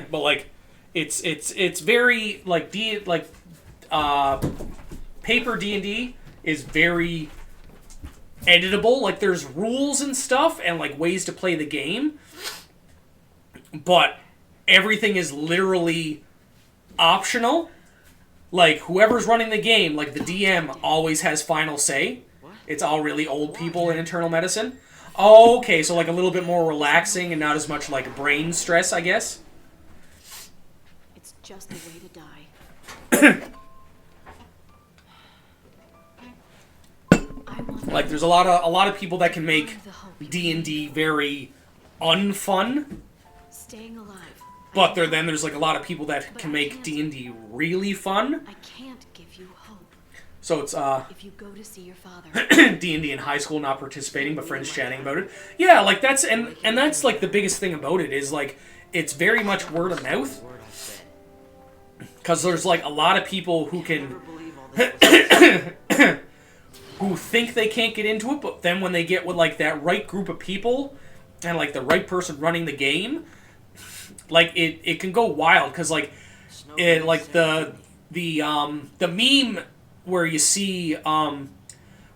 but like it's very like paper D&D is very editable. Like there's rules and stuff and like ways to play the game, but everything is literally optional. Like whoever's running the game, like the DM always has final say. It's all really old people in internal medicine. Oh, okay, so like a little bit more relaxing and not as much like brain stress, I guess. It's just a way to die. Like there's a lot of people that can make D&D very unfun. Staying alive. But there's like a lot of people that can make D&D really fun. I can't give you hope. So it's If you go to see your father. D&D in high school, not participating, but friends chatting about it. Yeah, like that's and that's like the biggest thing about it is like it's very much word of mouth. Because there's like a lot of people who can who think they can't get into it, but then when they get with like that right group of people and like the right person running the game, like it can go wild. Because like it like the meme where you see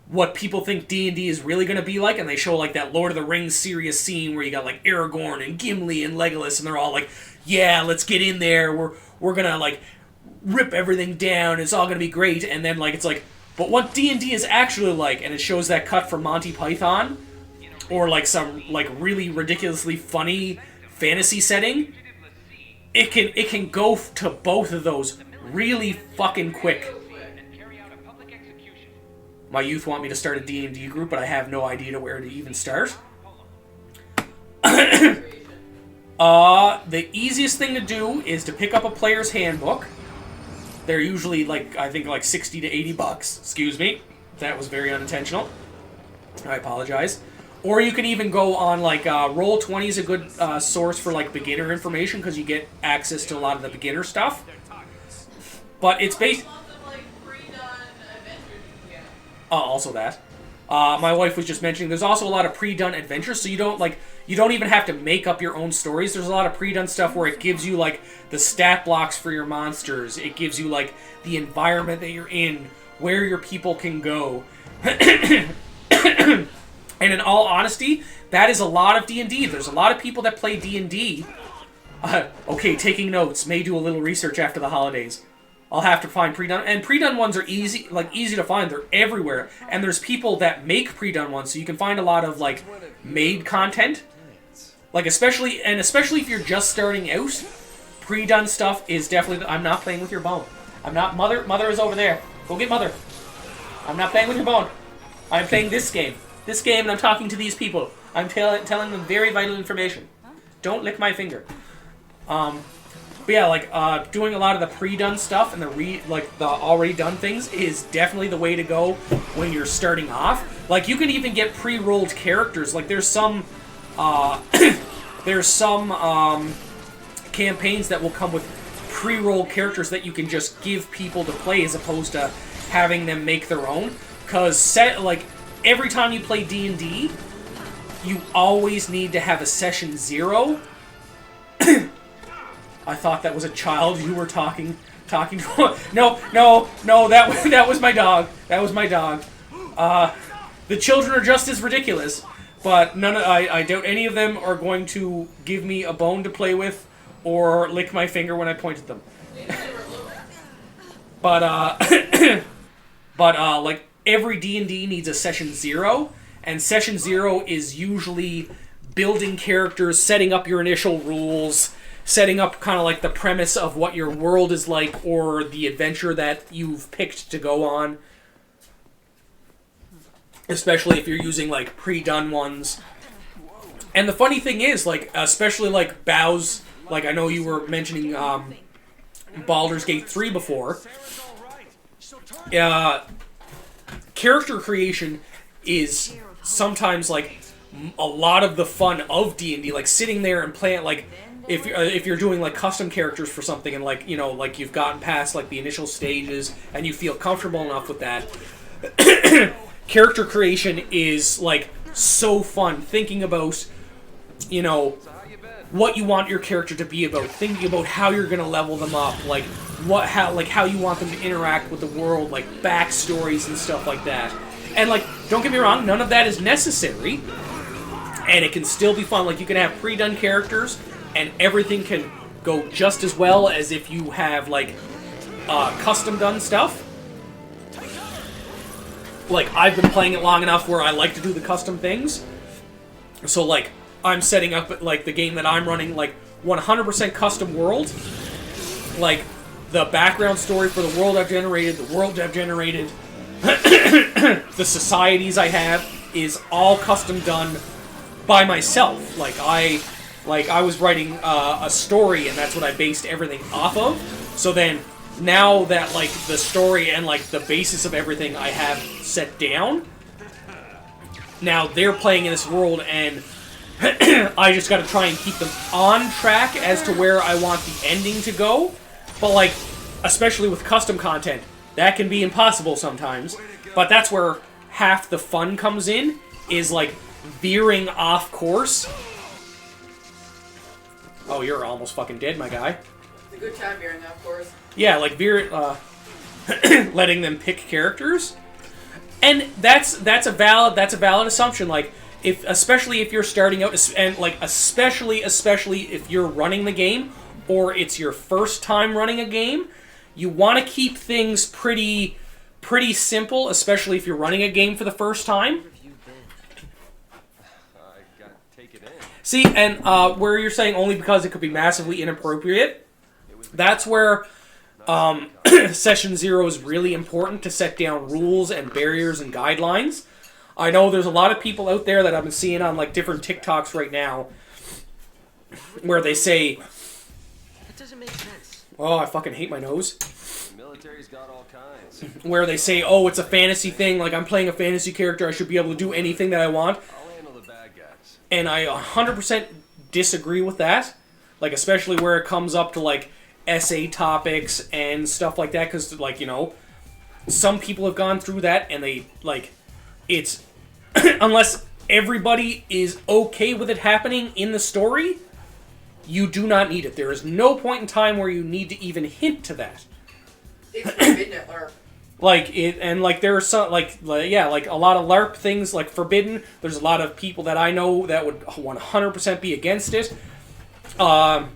what people think D&D is really going to be like, and they show like that Lord of the Rings serious scene where you got like Aragorn and Gimli and Legolas, and they're all like, yeah, let's get in there, we're gonna like rip everything down, it's all gonna be great. And then like it's like, but what D&D is actually like, and it shows that cut from Monty Python or like some like really ridiculously funny fantasy setting. It can go to both of those really fucking quick. My youth want me to start a D&D group, but I have no idea where to even start. The easiest thing to do is to pick up a player's handbook. They're usually like, I think like 60 to 80 bucks. Excuse me. That was very unintentional. I apologize. Or you can even go on like Roll20 is a good source for like beginner information because you get access to a lot of the beginner stuff. But it's based. Also that. My wife was just mentioning there's also a lot of pre-done adventures, so you don't even have to make up your own stories. There's a lot of pre-done stuff where it gives you like the stat blocks for your monsters. It gives you like the environment that you're in, where your people can go. And in all honesty, that is a lot of D&D. There's a lot of people that play D&D. Okay, taking notes. May do a little research after the holidays. I'll have to find pre-done, and pre-done ones are easy to find. They're everywhere, and there's people that make pre-done ones, so you can find a lot of like made content. Like especially if you're just starting out, pre-done stuff is definitely. I'm not playing with your bone. I'm not. Mother is over there. Go get mother. I'm not playing with your bone. I'm playing this game. This game, and I'm talking to these people. I'm telling them very vital information. Don't lick my finger. But yeah, like doing a lot of the pre-done stuff and the already done things is definitely the way to go when you're starting off. Like you can even get pre-rolled characters. Like there's some campaigns that will come with pre-rolled characters that you can just give people to play as opposed to having them make their own. Because every time you play D&D, you always need to have a session 0. I thought that was a child you were talking to. No, that was my dog. That was my dog. The children are just as ridiculous, but I doubt any of them are going to give me a bone to play with or lick my finger when I point at them. But like every D&D needs a session 0, and session 0 is usually building characters, setting up your initial rules, setting up kind of like the premise of what your world is like or the adventure that you've picked to go on. Especially if you're using like pre-done ones. And the funny thing is, like, especially like BOWs, like I know you were mentioning Baldur's Gate 3 before. Character creation is sometimes like a lot of the fun of D&D, like sitting there and playing, like if you're doing like custom characters for something and like, you know, like you've gotten past like the initial stages and you feel comfortable enough with that. Character creation is like so fun, thinking about, you know, what you want your character to be about, thinking about how you're gonna level them up, like how you want them to interact with the world, like backstories and stuff like that. And like, don't get me wrong, none of that is necessary, and it can still be fun. Like, you can have pre-done characters, and everything can go just as well as if you have like custom done stuff. Like, I've been playing it long enough where I like to do the custom things. So like, I'm setting up, like, the game that I'm running, like, 100% custom world. Like, the background story for the world I've generated, the world I've generated, the societies I have, is all custom done by myself. Like, I was writing a story, and that's what I based everything off of. So then, now that, like, the story and, like, the basis of everything I have set down, now they're playing in this world, and I just gotta try and keep them on track as to where I want the ending to go. But, like, especially with custom content, that can be impossible sometimes. But that's where half the fun comes in, is, like, veering off course. Oh, you're almost fucking dead, my guy. It's a good time veering off course. Yeah, like, letting them pick characters. And that's a valid assumption. Like, especially if you're starting out, and like especially if you're running the game, or it's your first time running a game, you want to keep things pretty simple, especially if you're running a game for the first time. See, and where you're saying only because it could be massively inappropriate, that's where Session 0 is really important, to set down rules and barriers and guidelines. I know there's a lot of people out there that I've been seeing on, like, different TikToks right now, where they say, that doesn't make sense. Oh, I fucking hate my nose. The military's got all kinds. Where they say, oh, it's a fantasy thing, like, I'm playing a fantasy character, I should be able to do anything that I want. I'll handle the bad guys. And I 100% disagree with that. Like, especially where it comes up to, like, essay topics and stuff like that, because, like, you know, some people have gone through that, and they, like, it's, unless everybody is okay with it happening in the story, you do not need it. There is no point in time where you need to even hint to that. It's forbidden at LARP. Like, it, and, like, there are some, like, yeah, like, a lot of LARP things, like, forbidden. There's a lot of people that I know that would 100% be against it. I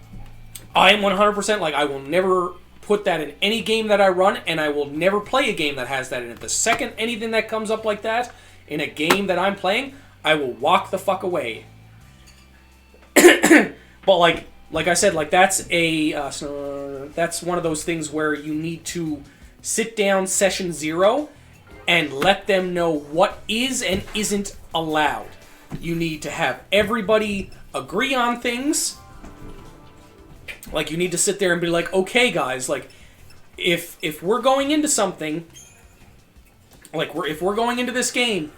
am 100%, like, I will never put that in any game that I run, and I will never play a game that has that in it. The second anything that comes up like that in a game that I'm playing, I will walk the fuck away. But, like I said, like, that's that's one of those things where you need to sit down Session 0 and let them know what is and isn't allowed. You need to have everybody agree on things. Like, you need to sit there and be like, okay, guys, like, if we're going into something, like, if we're going into this game,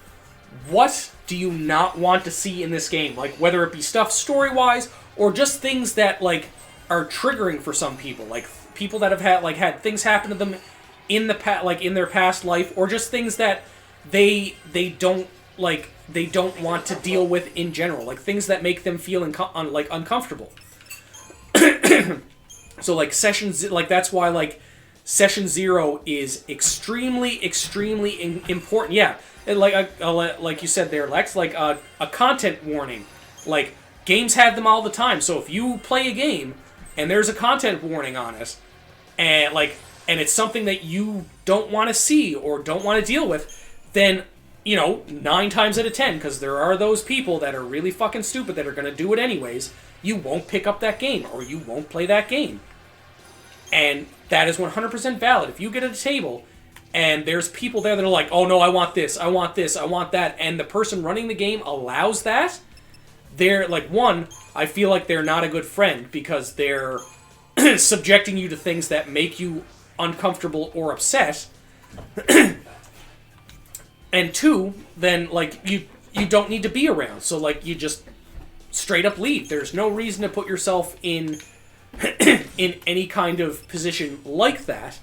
what do you not want to see in this game? Like, whether it be stuff story-wise, or just things that, like, are triggering for some people. Like, people that have had things happen to them in the like, in their past life, or just things that they don't want to deal with in general. Like, things that make them feel uncomfortable. So, like, that's why, like, Session 0 is extremely, extremely important. Yeah, and like you said there, Lex, like, a content warning. Like, games have them all the time, so if you play a game, and there's a content warning on it, and it's something that you don't want to see, or don't want to deal with, then, you know, 9 times out of 10, because there are those people that are really fucking stupid that are going to do it anyways, you won't pick up that game, or you won't play that game. And that is 100% valid. If you get at a table, and there's people there that are like, oh no, I want this, I want this, I want that, and the person running the game allows that, they're, like, one, I feel like they're not a good friend, because they're subjecting you to things that make you uncomfortable or upset. And two, then, like, you don't need to be around, so, like, you just straight up leave. There's no reason to put yourself in any kind of position like that.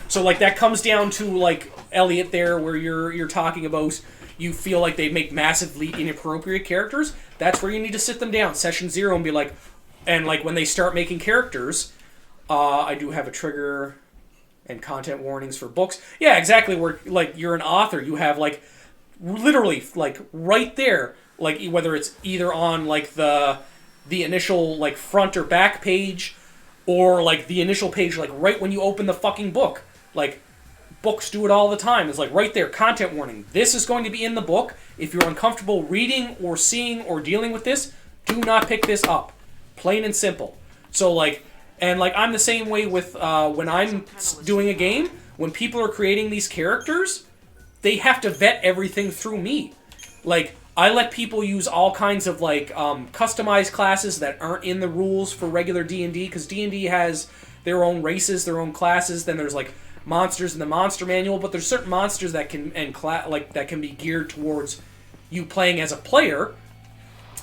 So, like, that comes down to, like, Elliot there, where you're talking about, you feel like they make massively inappropriate characters, that's where you need to sit them down, session 0, and be like, and like when they start making characters, I do have a trigger and content warnings for books. Yeah, exactly. Where like you're an author, you have like literally like right there, like whether it's either on like the initial like front or back page, or like the initial page, like right when you open the fucking book. Like books do it all the time. It's like right there, content warning. This is going to be in the book. If you're uncomfortable reading or seeing or dealing with this, do not pick this up. Plain and simple. So like, and like I'm the same way with when I'm doing a game. When people are creating these characters, they have to vet everything through me. Like I let people use all kinds of like customized classes that aren't in the rules for regular D&D, because D&D has their own races, their own classes. Then there's like monsters in the monster manual, but there's certain monsters that can that can be geared towards you playing as a player.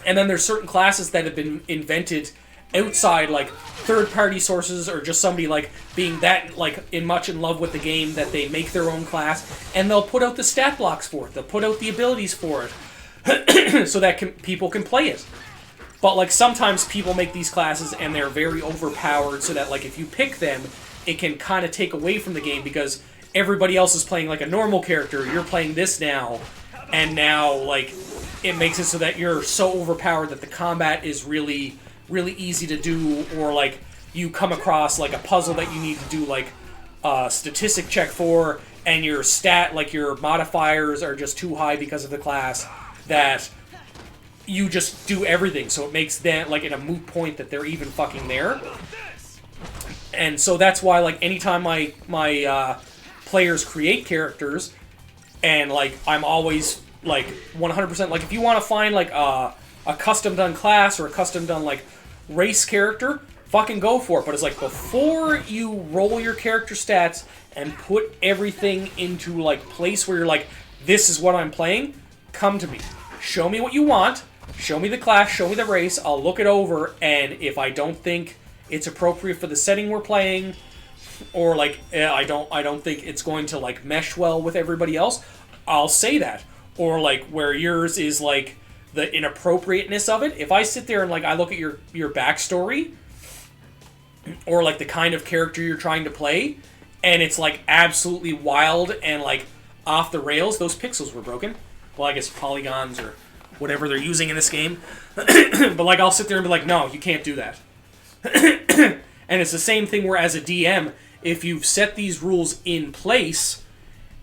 And then there's certain classes that have been invented outside, like third-party sources, or just somebody like being that like much in love with the game that they make their own class, and they'll put out the stat blocks for it. They'll put out the abilities for it, so that people can play it. But like sometimes people make these classes and they're very overpowered, so that like if you pick them, it can kind of take away from the game because everybody else is playing like a normal character. You're playing this now, and now like it makes it so that you're so overpowered that the combat is really, really easy to do, or like you come across like a puzzle that you need to do like a statistic check for, and your stat, like your modifiers are just too high because of the class, that you just do everything. So it makes that like in a moot point that they're even fucking there. And so that's why like anytime my players create characters, and like I'm always like 100% like if you want to find like a custom done class or a custom done like race character, fucking go for it. But it's like before you roll your character stats and put everything into like place where you're like, this is what I'm playing, come to me. Show me what you want. Show me the class. Show me the race. I'll look it over, and if I don't think it's appropriate for the setting we're playing, or like I don't think it's going to like mesh well with everybody else, I'll say that. Or like where yours is like the inappropriateness of it. If I sit there and like I look at your backstory, or like the kind of character you're trying to play, and it's like absolutely wild and like off the rails, those pixels were broken. Well, I guess polygons or whatever they're using in this game. But like I'll sit there and be like, no, you can't do that. And it's the same thing where as a DM, if you've set these rules in place,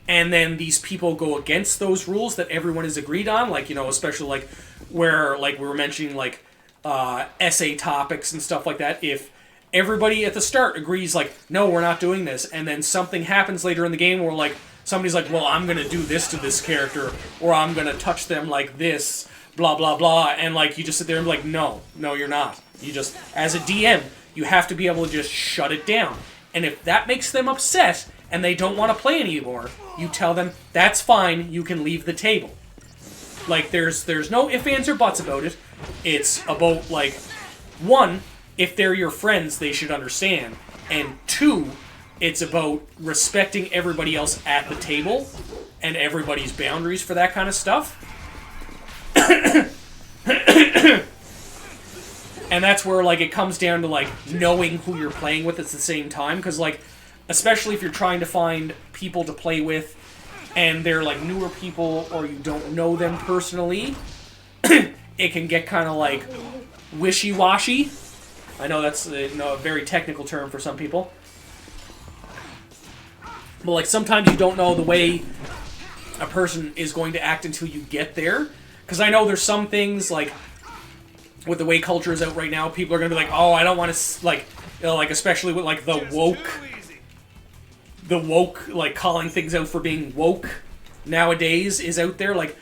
and then these people go against those rules that everyone has agreed on, like, you know, especially like where like we were mentioning like essay topics and stuff like that, if everybody at the start agrees like, no, we're not doing this, and then something happens later in the game where like somebody's like, well, I'm gonna do this to this character, or I'm gonna touch them like this, blah blah blah, and like you just sit there and be like, no, you're not. You just, as a DM, you have to be able to just shut it down. And if that makes them upset and they don't want to play anymore, you tell them, that's fine, you can leave the table. Like, there's no ifs, ands, or buts about it. It's about, like, one, if they're your friends, they should understand. And two, it's about respecting everybody else at the table and everybody's boundaries for that kind of stuff. And that's where, like, it comes down to, like, knowing who you're playing with at the same time. Because, like, especially if you're trying to find people to play with and they're, like, newer people or you don't know them personally, it can get kind of, like, wishy-washy. I know that's a very technical term for some people. But, like, sometimes you don't know the way a person is going to act until you get there. Because I know there's some things, like, with the way culture is out right now, people are going to be like, oh, I don't want to, like, you know, like, especially with, like, the woke, like, calling things out for being woke nowadays is out there. Like,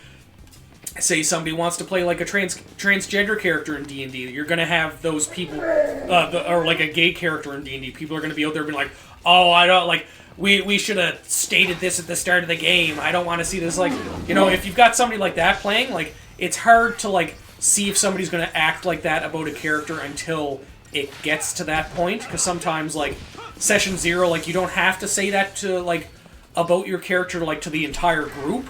say somebody wants to play, like, a transgender character in D&D, you're going to have those people, or, like, a gay character in D&D, people are going to be out there being like, oh, I don't, like, we should have stated this at the start of the game, I don't want to see this, like, you know, if you've got somebody like that playing, like, it's hard to, like, see if somebody's going to act like that about a character until it gets to that point, because sometimes, like, session 0, like, you don't have to say that to, like, about your character, like, to the entire group.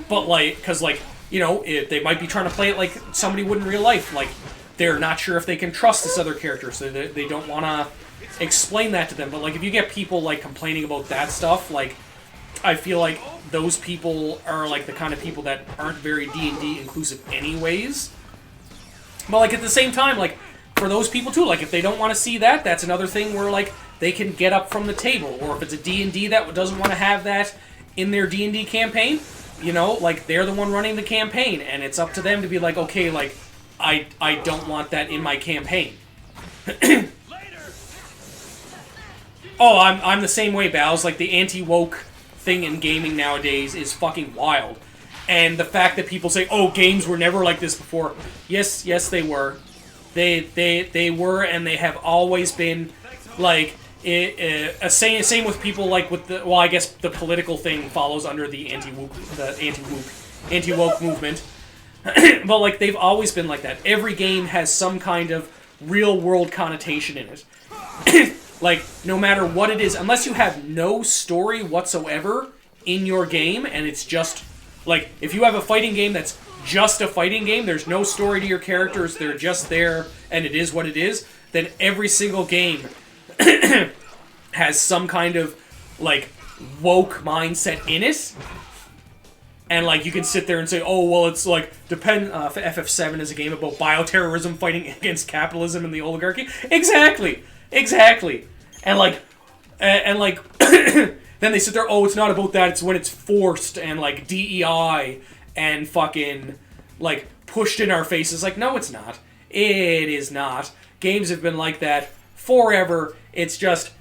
But like, because like, you know, they might be trying to play it like somebody would in real life. Like, they're not sure if they can trust this other character, so they don't want to explain that to them. But like, if you get people like complaining about that stuff, like, I feel like those people are like the kind of people that aren't very D&D inclusive anyways. But like, at the same time, like, for those people too, like, if they don't want to see that, that's another thing where like they can get up from the table. Or if it's a D&D that doesn't want to have that in their D&D campaign, you know, like, they're the one running the campaign, and it's up to them to be like, okay, like, I don't want that in my campaign. Oh, I'm the same way, Bow's. Like, the anti-woke thing in gaming nowadays is fucking wild. And the fact that people say, oh, games were never like this before. Yes, they were. They were, and they have always been, like, same with people, like, with the, well, I guess the political thing follows under the anti-woke movement. But, like, they've always been like that. Every game has some kind of real-world connotation in it. Like, no matter what it is, unless you have no story whatsoever in your game, and it's just, like, if you have a fighting game that's just a fighting game, there's no story to your characters, they're just there, and it is what it is, then every single game has some kind of, like, woke mindset in it. And, like, you can sit there and say, oh, well, it's, like, FF7 is a game about bioterrorism fighting against capitalism and the oligarchy. Exactly. And, like, then they sit there, oh, it's not about that, it's when it's forced, and, like, DEI, and fucking, like, pushed in our faces. Like, no, it's not. It is not. Games have been like that forever. It's just,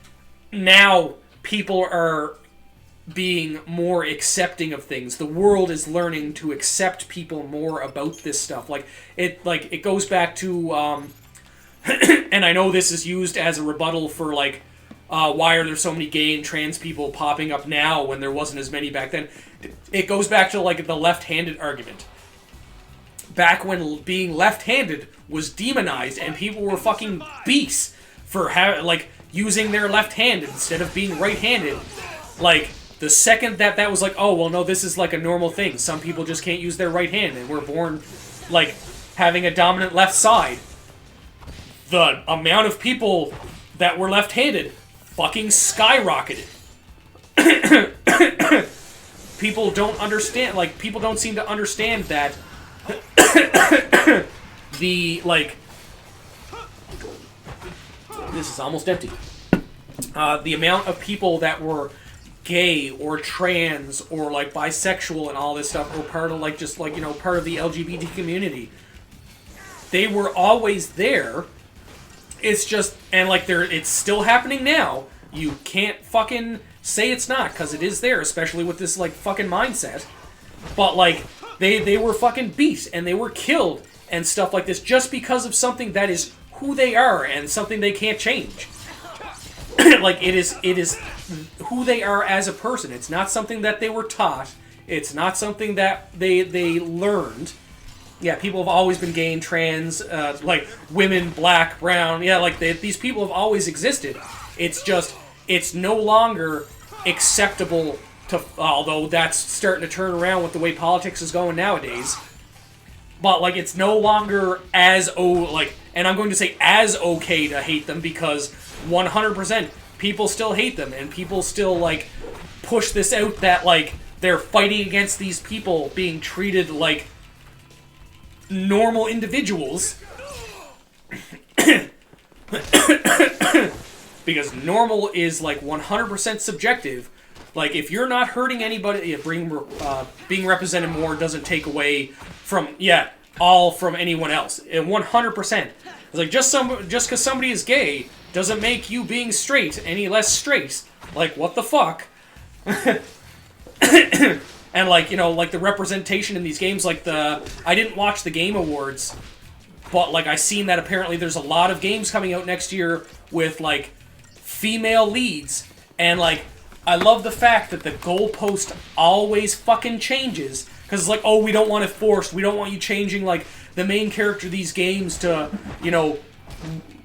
now, people are being more accepting of things. The world is learning to accept people more about this stuff. Like, it goes back to, and I know this is used as a rebuttal for, like, why are there so many gay and trans people popping up now when there wasn't as many back then? It goes back to, like, the left-handed argument. Back when being left-handed was demonized and people were fucking beasts for, using their left hand instead of being right-handed. Like, the second that was like, oh, well, no, this is, like, a normal thing. Some people just can't use their right hand and we're born, like, having a dominant left side. The amount of people that were left-handed fucking skyrocketed. People don't understand, like, people don't seem to understand that the, like, this is almost empty. The amount of people that were gay or trans or, like, bisexual and all this stuff, or part of, like, just, like, you know, part of the LGBT community, they were always there. It's just, and, like, it's still happening now. You can't fucking say it's not, because it is there, especially with this, like, fucking mindset. But, like, they were fucking beasts, and they were killed, and stuff like this, just because of something that is who they are, and something they can't change. Like, it is who they are as a person. It's not something that they were taught. It's not something that they learned. Yeah, people have always been gay and trans, like, women, black, brown. Yeah, like, these people have always existed. It's just, it's no longer acceptable to, although that's starting to turn around with the way politics is going nowadays. But, like, it's no longer as, and I'm going to say as okay to hate them, because 100% people still hate them, and people still, like, push this out that, like, they're fighting against these people being treated like normal individuals. Because normal is, like, 100% subjective. Like, if you're not hurting anybody, being represented more doesn't take away from, all from anyone else. 100%. It's like, just because somebody is gay doesn't make you being straight any less straight. Like, what the fuck? And, like, you know, like, the representation in these games, like, I didn't watch the Game Awards, but, like, I seen that apparently there's a lot of games coming out next year with, like, female leads, and, like, I love the fact that the goalpost always fucking changes, because it's like, oh, we don't want it forced, we don't want you changing, like, the main character of these games to, you know,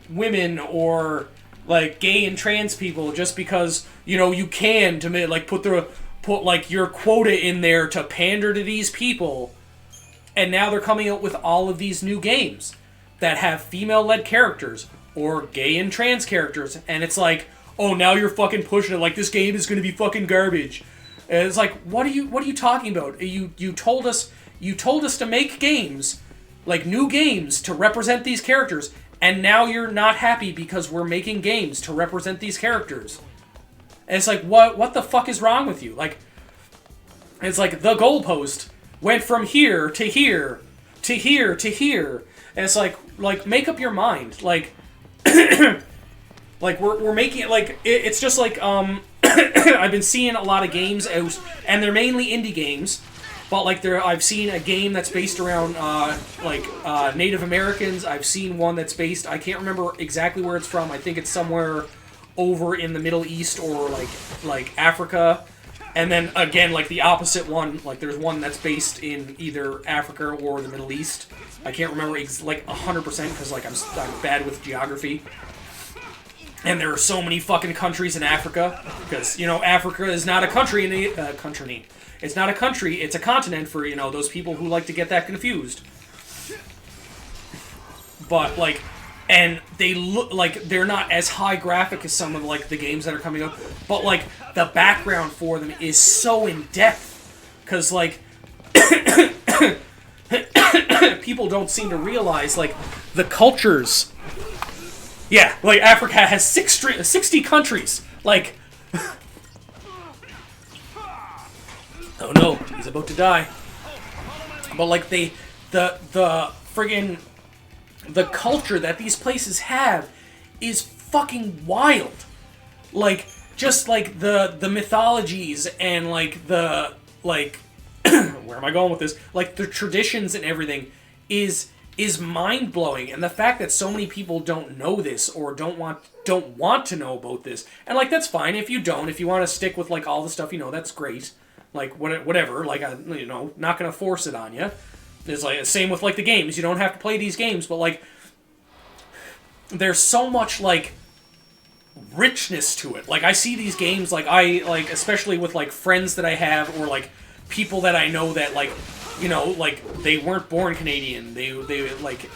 women or, like, gay and trans people just because, you know, you can, to, like, put put like your quota in there to pander to these people, and now they're coming out with all of these new games that have female-led characters or gay and trans characters, and it's like, oh, now you're fucking pushing it like this game is gonna be fucking garbage. And it's like, what are you talking about? You told us to make games, like new games to represent these characters, and now you're not happy because we're making games to represent these characters. And it's like, what the fuck is wrong with you? Like, it's like the goalpost went from here to here to here to here, and it's like make up your mind. Like, like we're making it like it's just like I've been seeing a lot of games out, and they're mainly indie games. But like I've seen a game that's based around Native Americans. I've seen one that's based. I can't remember exactly where it's from. I think it's somewhere over in the Middle East or like Africa. And then again, like the opposite one. Like there's one that's based in either Africa or the Middle East. I can't remember like 100% because like I'm bad with geography. And there are so many fucking countries in Africa because Africa is not a country It's not a country, it's a continent for, those people who like to get that confused. But, like, and they look like they're not as high graphic as some of, like, the games that are coming up. But, like, the background for them is so in-depth. Because, like, people don't seem to realize, like, the cultures. Yeah, like, Africa has 60 countries. Like... Oh no, he's about to die. But like the friggin' the culture that these places have is fucking wild. Like just like the mythologies and like the like where am I going with this? Like the traditions and everything is mind blowing, and the fact that so many people don't know this or don't want to know about this, and like that's fine if you don't. If you want to stick with like all the stuff that's great. Like, whatever, like, not gonna force it on you. It's like, same with, like, the games. You don't have to play these games, but, like, there's so much, like, richness to it. Like, I see these games, like, especially with, like, friends that I have, or, like, people that I know that, like, like, they weren't born Canadian. They like,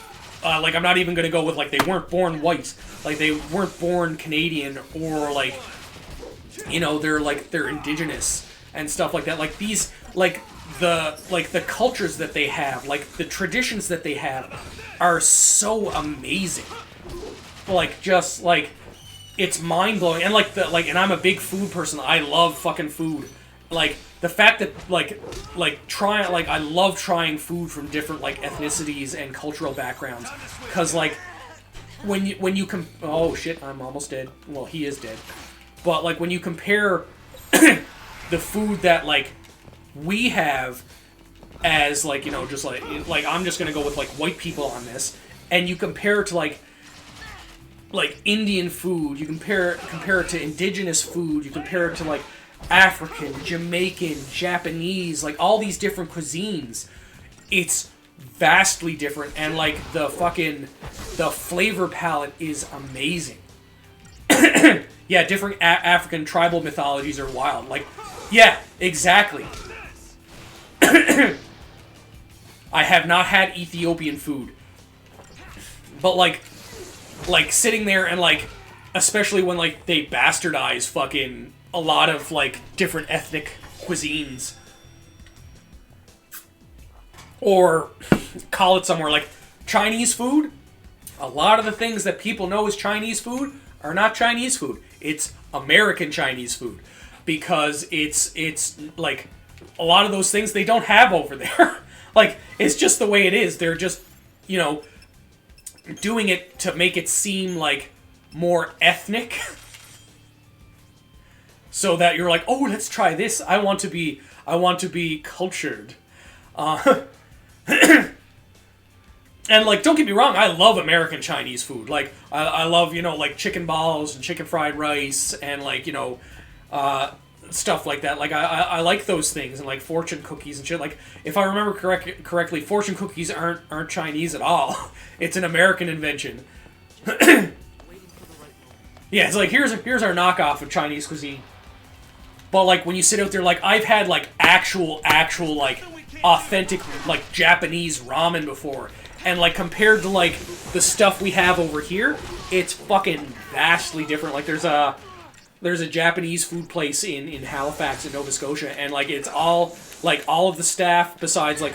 I'm not even gonna go with, like, they weren't born white. Like, they weren't born Canadian, or, like, they're indigenous. And stuff like that, like these, like the cultures that they have, like the traditions that they have, are so amazing. Like just like it's mind blowing, and and I'm a big food person. I love fucking food. Like the fact that I love trying food from different like ethnicities and cultural backgrounds, because like when you oh shit, I'm almost dead. Well, he is dead, but like when you compare. The food that like we have as like just like I'm just gonna go with like white people on this, and you compare it to like Indian food, you compare it to indigenous food, you compare it to like African, Jamaican, Japanese, like all these different cuisines. It's vastly different, and like the flavor palette is amazing. Yeah, different African tribal mythologies are wild. Like, yeah, exactly. I have not had Ethiopian food. But, like sitting there and, like, especially when, like, they bastardize fucking a lot of, like, different ethnic cuisines. Or call it somewhere, like, Chinese food. A lot of the things that people know as Chinese food are not Chinese food. It's American Chinese food, because it's like a lot of those things they don't have over there. Like it's just the way it is. They're just doing it to make it seem like more ethnic, so that you're like, oh, let's try this. I want to be cultured. And, like, don't get me wrong, I love American Chinese food. Like, I love, like, chicken balls and chicken fried rice and, like, stuff like that. Like, I like those things, and, like, fortune cookies and shit. Like, if I remember correctly, fortune cookies aren't Chinese at all. It's an American invention. Yeah, it's like, here's our knockoff of Chinese cuisine. But like when you sit out there, like I've had like actual like authentic like Japanese ramen before, and like compared to like the stuff we have over here, it's fucking vastly different. Like there's a Japanese food place in Halifax in Nova Scotia, and like it's all of the staff besides like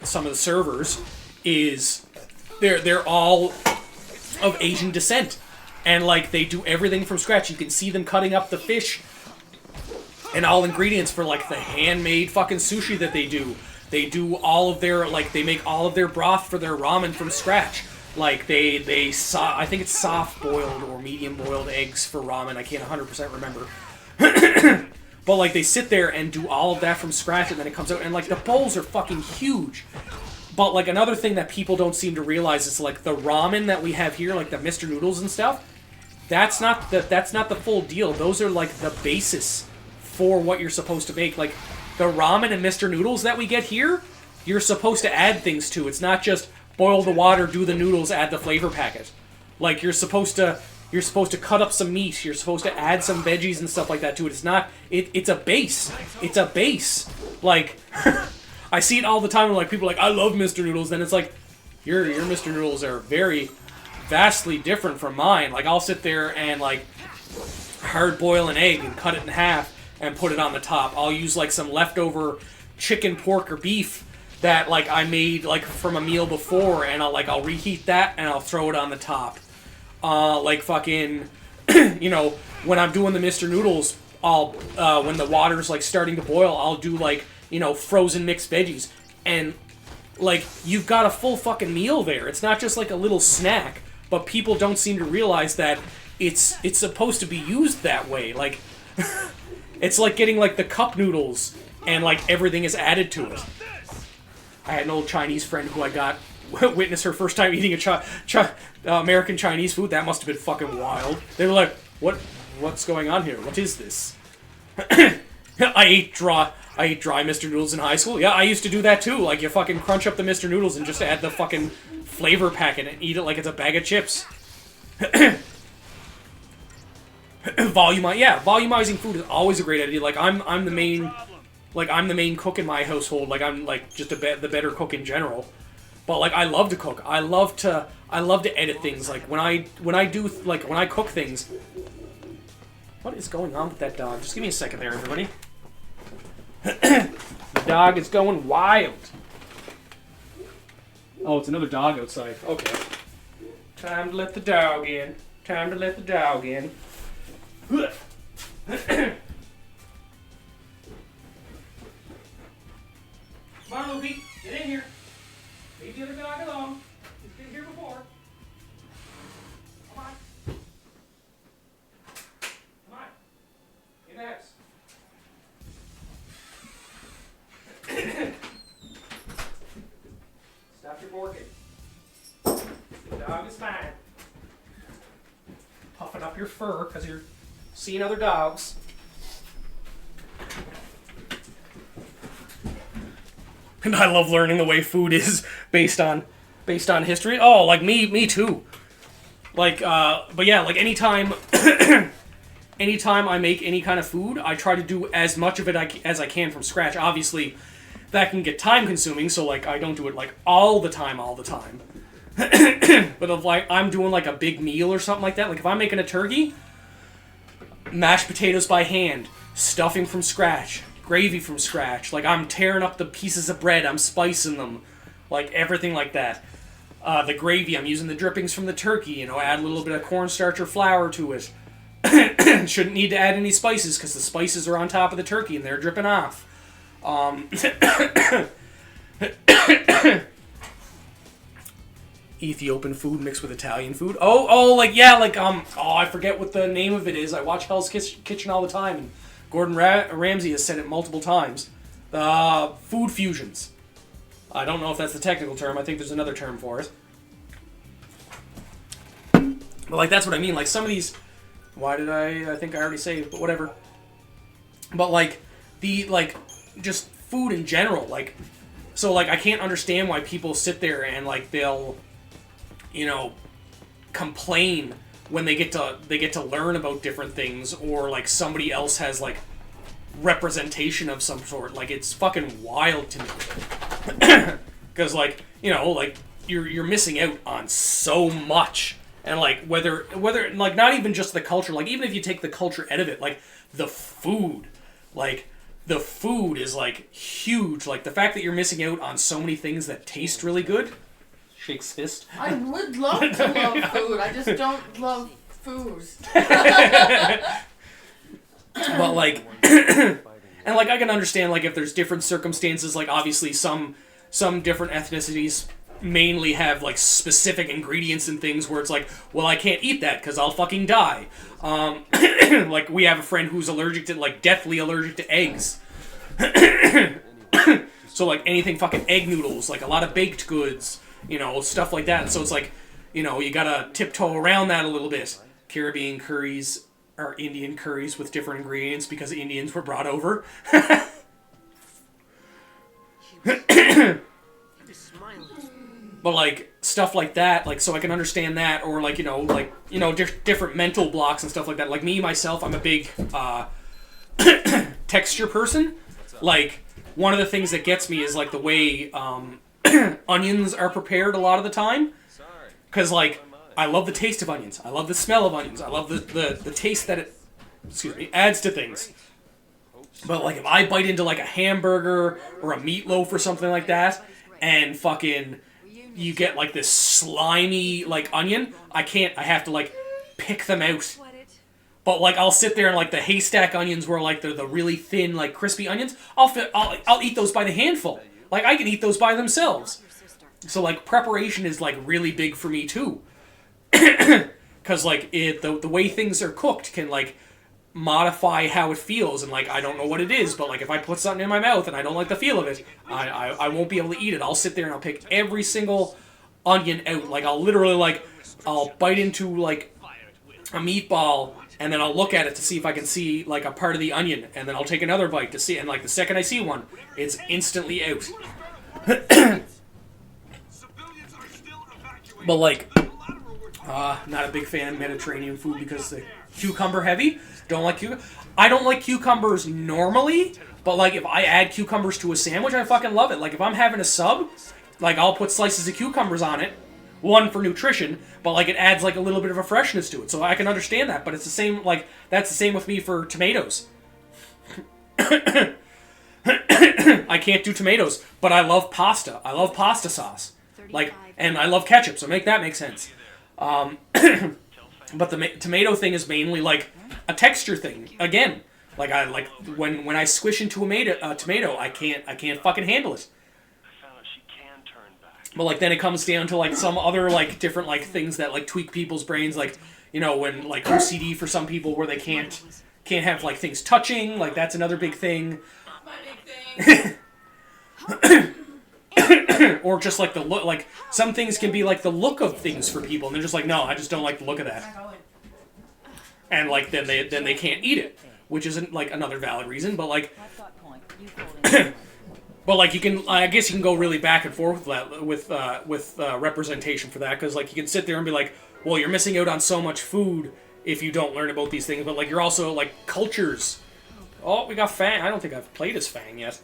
some of the servers is they're all of Asian descent, and like they do everything from scratch. You can see them cutting up the fish and all ingredients for like the handmade fucking sushi that they do. They do all of their they make all of their broth for their ramen from scratch. Like I think it's soft boiled or medium boiled eggs for ramen. I can't 100% remember. But like they sit there and do all of that from scratch, and then it comes out, and like the bowls are fucking huge. But like another thing that people don't seem to realize is like the ramen that we have here, like the Mr. Noodles and stuff. That's not the full deal. Those are like the basis for what you're supposed to make. Like the ramen and Mr. Noodles that we get here, you're supposed to add things to. It's not just boil the water, do the noodles, add the flavor packet. Like you're supposed to cut up some meat. You're supposed to add some veggies and stuff like that to it. It's not. It's a base. It's a base. Like I see it all the time. Like people are like, I love Mr. Noodles. Then it's like your Mr. Noodles are very vastly different from mine. Like I'll sit there and like hard boil an egg and cut it in half and put it on the top. I'll use like some leftover chicken, pork, or beef that like I made like from a meal before, and I'll reheat that and I'll throw it on the top. Like fucking, you know, when I'm doing the Mr. Noodles, I'll when the water's like starting to boil, I'll do like, you know, frozen mixed veggies, and like you've got a full fucking meal there. It's not just like a little snack, but people don't seem to realize that it's supposed to be used that way. Like it's like getting like the cup noodles and like everything is added to it. I had an old Chinese friend who I got witness her first time eating American Chinese food. That must have been fucking wild. They were like, what's going on here? What is this? I ate dry Mr. Noodles in high school. Yeah, I used to do that too. Like you fucking crunch up the Mr. Noodles and just add the fucking flavor packet and eat it like it's a bag of chips. Volumizing food is always a great idea. Like I'm the main cook in my household. Like I'm like just the better cook in general. But like I love to cook. I love to edit things. Like when I cook things. What is going on with that dog? Just give me a second there, everybody. The dog is going wild. Oh, it's another dog outside. Okay. Time to let the dog in. Come on, Luffy. Get in here. Leave the other dog alone. He's been here before. Come on. In the house. Stop your barking. The dog is fine. Puffing up your fur because you're seeing other dogs. And I love learning the way food is based on history. Oh, like me too. Like, but yeah, like anytime I make any kind of food, I try to do as much of it as I can from scratch. Obviously, that can get time consuming, so like I don't do it like all the time. But if like I'm doing like a big meal or something like that, like if I'm making a turkey, mashed potatoes by hand, stuffing from scratch, gravy from scratch. Like I'm tearing up the pieces of bread, I'm spicing them, like everything like that. The gravy, I'm using the drippings from the turkey, you know, add a little bit of cornstarch or flour to it. Shouldn't need to add any spices because the spices are on top of the turkey and they're dripping off. Ethiopian food mixed with Italian food. I forget what the name of it is. I watch Hell's Kitchen all the time, and Gordon Ramsay has said it multiple times. Food fusions. I don't know if that's the technical term. I think there's another term for it. But like that's what I mean. Like some of these. Why did I think I already saved, but whatever. But like just food in general, like so like I can't understand why people sit there and like they'll, you know, complain when they get to learn about different things, or like somebody else has like representation of some sort. Like, it's fucking wild to me. Because, like, you know, like, you're missing out on so much. And, like, whether, like, not even just the culture, like, even if you take the culture out of it, like, the food, like, the food is, like, huge. Like, the fact that you're missing out on so many things that taste really good. Shakes fist. I would love to love food. I just don't love foods. But, like, and, like, I can understand, like, if there's different circumstances, like, obviously some different ethnicities mainly have, like, specific ingredients and things where it's like, well, I can't eat that because I'll fucking die. Like, we have a friend who's allergic to, like, deathly allergic to eggs. So, like, anything fucking egg noodles, like, a lot of baked goods, you know, stuff like that. So it's like, you know, you gotta tiptoe around that a little bit. Caribbean curries are Indian curries with different ingredients because Indians were brought over. But, like, stuff like that, like, so I can understand that, or, like, different mental blocks and stuff like that. Like, me, myself, I'm a big, texture person. Like, one of the things that gets me is, like, the way, onions are prepared a lot of the time. Because, like, I love the taste of onions. I love the smell of onions. I love the taste that it, adds to things. But, like, if I bite into, like, a hamburger or a meatloaf or something like that, and fucking you get, like, this slimy, like, onion, I have to, like, pick them out. But, like, I'll sit there and, like, the haystack onions where, like, they're the really thin, like, crispy onions, I'll eat those by the handful. Like, I can eat those by themselves. So, like, preparation is, like, really big for me, too. Because, like, the way things are cooked can, like, modify how it feels, and, like, I don't know what it is, but, like, if I put something in my mouth and I don't like the feel of it, I won't be able to eat it. I'll sit there and I'll pick every single onion out. Like, I'll literally, like, I'll bite into, like, a meatball, and then I'll look at it to see if I can see, like, a part of the onion, and then I'll take another bite to see, and, like, the second I see one, it's instantly out. But, like, not a big fan of Mediterranean food because they're cucumber heavy. Don't like cucumber. I don't like cucumbers normally, but, like, if I add cucumbers to a sandwich, I fucking love it. Like, if I'm having a sub, like, I'll put slices of cucumbers on it. One, for nutrition, but, like, it adds, like, a little bit of a freshness to it. So I can understand that, but it's the same, like, that's the same with me for tomatoes. I can't do tomatoes, but I love pasta. I love pasta sauce. Like, and I love ketchup, so make that make sense. But the tomato thing is mainly, like, a texture thing. Again, like, I like when I squish into a tomato, I can't fucking handle it. But, like, then it comes down to, like, some other, like, different, like, things that, like, tweak people's brains, like, you know, when, like, OCD for some people where they can't have, like, things touching, like, that's another big thing. Or just, like, the look, like, some things can be, like, the look of things for people, and they're just like, no, I just don't like the look of that. And, like, then they can't eat it, which isn't, like, another valid reason, but, like, but, like, I guess you can go really back and forth with that, with representation for that, because, like, you can sit there and be like, well, you're missing out on so much food if you don't learn about these things, but, like, you're also, like, cultures. Oh, we got Fang. I don't think I've played as Fang yet.